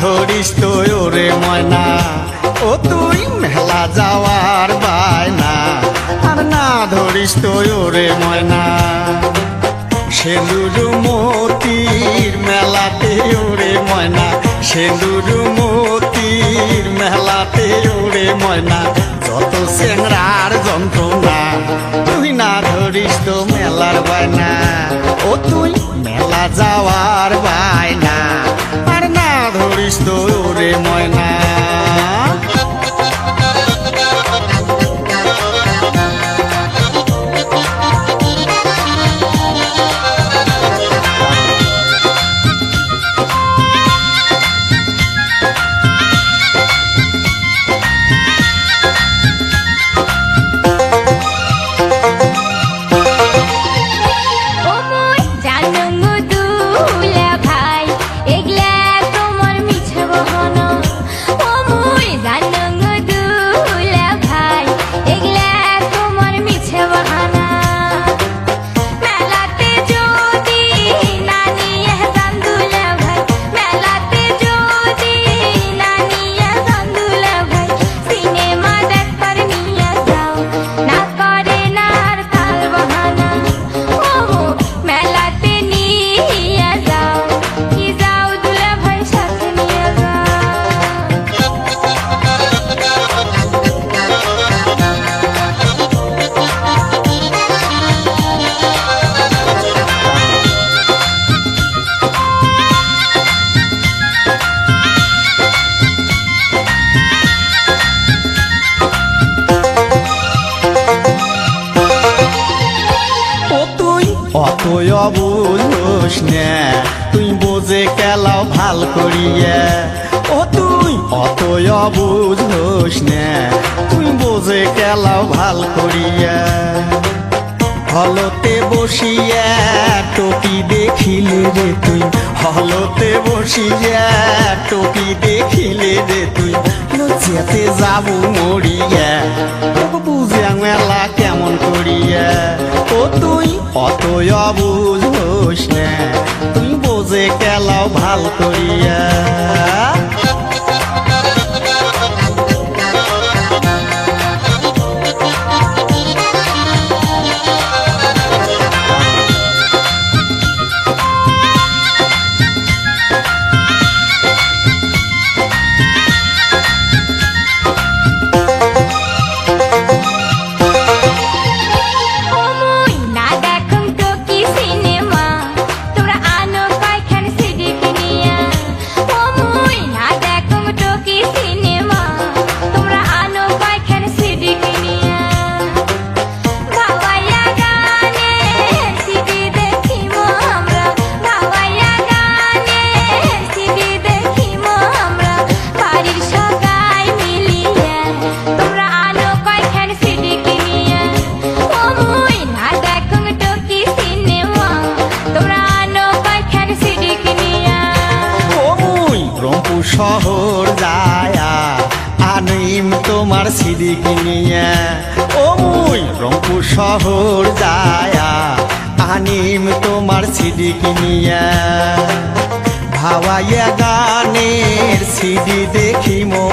ধরিস তো ওরে ময়না, ও তুই মেলা যাওয়ার বায়না, আর না ধরিস তো ওরে ময়না। সেন্দুর মতির মেলাতে ওরে ময়না, সেন্দুর মতির মেলাতে ওরে ময়না, যত চেংড়ার যন্ত্রণা, তুই না ধরিস তো মেলার বায়না, ও তুই মেলা যাওয়ার বায়না, আর না ধরিস তো ওরে ময়না। অতই অবুঝোস না, তুই বোঝে কেলাও ভাল করিয়া, ও তুই অতই অবুঝোস না, তুই বোঝে কেলাও ভাল করিয়া। হলতে বসিয়া টকি দেখিলে রে তুই, হলতে বসিয়া টকি দেখিলে রে তুই, লজ্জাতে যাবো মরিয়া, বুঝিয়া মেলা কেমন করিয়া। ও তুই অতই অবুঝোস না, তুই বোঝে কেলাও ভাল করিয়া। শহর যায়া আনিম তোমার সিডি কিনিয়া, ও মুই রংপুর শহর যায়া আনিম তোমার সিডি কিনিয়া। ভাওয়াইয়া গানের সিডি দেখিমো।